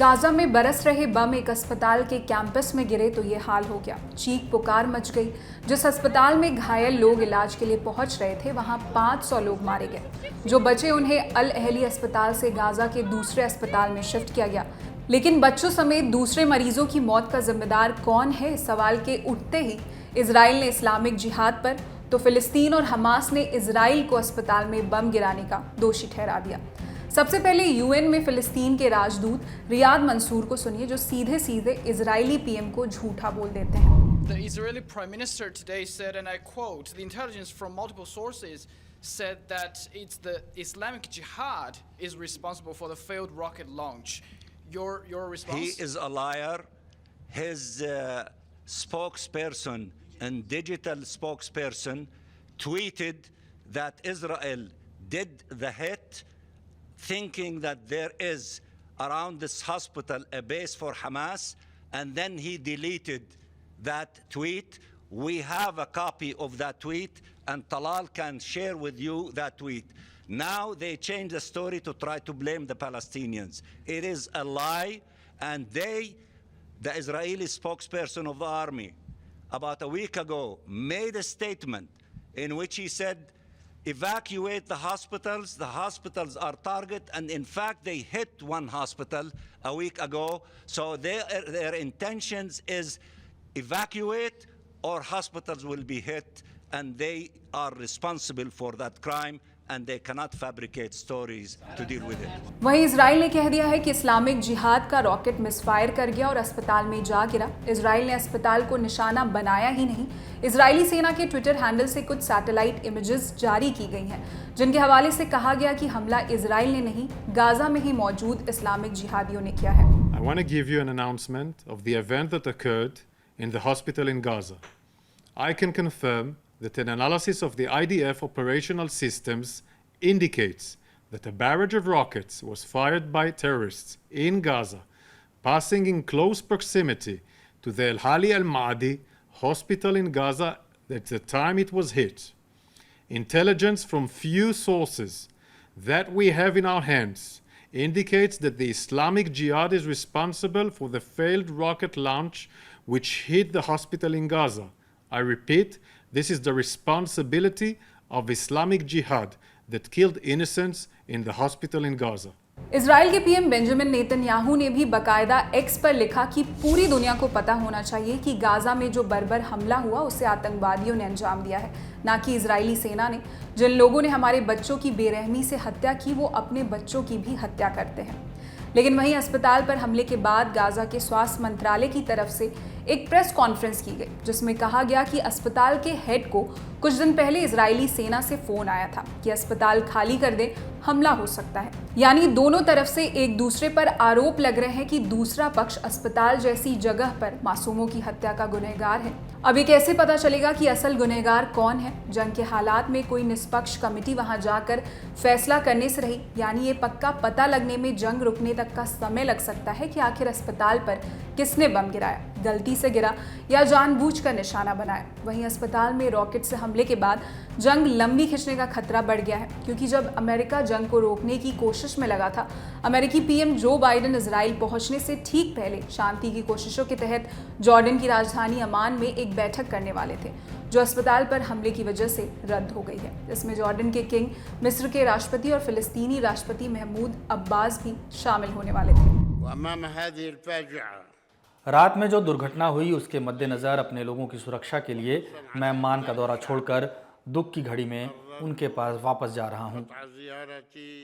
Gaza में बरस रहे बम एक अस्पताल के कैंपस में गिरे तो ये हाल हो गया। चीख पुकार मच गई। जिस अस्पताल में घायल लोग इलाज के लिए पहुंच रहे थे वहां 500 लोग मारे गए। जो बचे उन्हें अल अहली अस्पताल से गाजा के दूसरे अस्पताल में शिफ्ट किया गया। लेकिन बच्चों समेत दूसरे मरीजों की मौत का जिम्मेदार कौन है, सवाल के उठते ही इजराइल ने इस्लामिक जिहाद पर तो फिलिस्तीन और हमास ने इजराइल को अस्पताल में बम गिराने का दोषी ठहरा दिया। सबसे पहले यूएन में फिलिस्तीन के राजदूत रियाद मंसूर को सुनिए, जो सीधे सीधे इजरायली पीएम को झूठा बोल देते हैं। The Israeli Prime Minister today said, and I quote, the intelligence from multiple sources said that it's the Islamic Jihad is responsible for the failed rocket launch. Your response? He is a liar. His spokesperson and digital spokesperson tweeted that Israel did the hit, thinking that there is around this hospital a base for Hamas, and then he deleted that tweet. We have a copy of that tweet, and Talal can share with you that tweet. Now they change the story to try to blame the Palestinians. It is a lie, and the Israeli spokesperson of the army, about a week ago, made a statement in which he said, evacuate the hospitals are target, and in fact they hit one hospital a week ago. So their intentions is evacuate or hospitals will be hit, and they are responsible for that crime, and they cannot fabricate stories to deal with it. वहीं Israel ने कह दिया है कि Islamic जिहाद का rocket misfire कर गया और अस्पताल में जा गिरा। इजराइल ने अस्पताल को निशाना बनाया ही नहीं। इजरायली सेना के ट्विटर हैंडल से कुछ सैटेलाइट इमेजेस जारी की गई हैं, जिनके हवाले से कहा गया कि हमला इजराइल ने नहीं, गाजा में ही मौजूद इस्लामिक जिहादियों ने किया है। I want to give you an announcement of the event that occurred in the hospital in Gaza. I can confirm that an analysis of the IDF operational systems indicates that a barrage of rockets was fired by terrorists in Gaza, passing in close proximity to the Al-Hali Al-Ma'adi hospital in Gaza at the time it was hit. Intelligence from few sources that we have in our hands indicates that the Islamic Jihad is responsible for the failed rocket launch which hit the hospital in Gaza. I repeat, this is the responsibility of Islamic Jihad that killed innocents in the hospital in Gaza. Israel के PM Benjamin Netanyahu ने भी बकायदा x पर लिखा कि पूरी दुनिया को पता होना चाहिए कि गाजा में जो बर्बर हमला हुआ उसे आतंकवादियों ने अंजाम दिया है, ना कि इजरायली सेना ने। जिन लोगों ने हमारे बच्चों की बेरहमी से हत्या की वो अपने बच्चों की भी हत्या करते हैं। लेकिन वहीं अस्पताल पर हमले के बाद गाजा के स्वास्थ्य मंत्रालय की तरफ से एक प्रेस कॉन्फ्रेंस की गई, जिसमें कहा गया कि अस्पताल के हेड को कुछ दिन पहले इजरायली सेना से फोन आया था कि अस्पताल खाली कर दे, हमला हो सकता है। यानी दोनों तरफ से एक दूसरे पर आरोप लग रहे हैं कि दूसरा पक्ष अस्पताल जैसी जगह पर मासूमों की हत्या का गुनहगार है। अब ये कैसे पता चलेगा कि असल गुनहगार कौन है? जंग के हालात में कोई निष्पक्ष कमेटी वहां जाकर फैसला करने से रही, यानी ये पक्का पता लगने में जंग रुकने तक का समय लग सकता है कि आखिर अस्पताल पर किसने बम गिराया, गलती से गिरा या जानबूझकर निशाना बनाया। वहीं अस्पताल में रॉकेट से हमले के बाद जंग लंबी खिंचने का खतरा बढ़ गया है, क्योंकि जब अमेरिका जंग को रोकने की कोशिश में लगा था, अमेरिकी पीएम जो बाइडेन इजराइल पहुंचने से ठीक पहले शांति की कोशिशों के तहत जॉर्डन की राजधानी अमान में एक बैठक करने वाले थे, जो अस्पताल पर हमले की वजह से रद्द हो गई है। इसमें जॉर्डन के किंग, मिस्र के राष्ट्रपति और फिलिस्तीनी राष्ट्रपति महमूद अब्बास भी शामिल होने वाले थे। रात में जो दुर्घटना हुई उसके मद्देनज़र अपने लोगों की सुरक्षा के लिए मैं अम्मान का दौरा छोड़कर दुख की घड़ी में उनके पास वापस जा रहा हूं।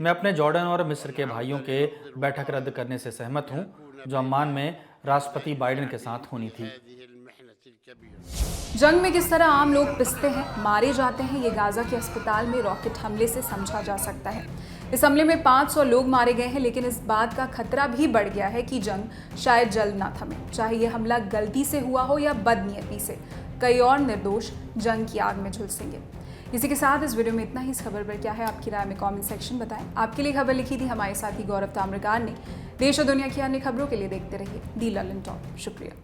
मैं अपने जॉर्डन और मिस्र के भाइयों के बैठक रद्द करने से सहमत हूं, जो अम्मान में राष्ट्रपति बाइडेन के साथ होनी थी। जंग में किस तरह आम लोग पिसते हैं, मारे जाते हैं, ये गाजा के अस्पताल में रॉकेट हमले से समझा जा सकता है। इस हमले में 500 लोग मारे गए हैं, लेकिन इस बात का खतरा भी बढ़ गया है कि जंग शायद जल्द ना थमे। चाहे ये हमला गलती से हुआ हो या बदनीयती से, कई और निर्दोष जंग की आग में झुलसेंगे। इसी के साथ इस वीडियो में इतना ही। इस खबर पर क्या है आपकी राय में कमेंट सेक्शन बताएं। आपके लिए खबर लिखी थी हमारे साथी गौरव ताम्रकार ने। देश और दुनिया की अन्य खबरों के लिए देखते रहिए दी ललन टॉप। शुक्रिया।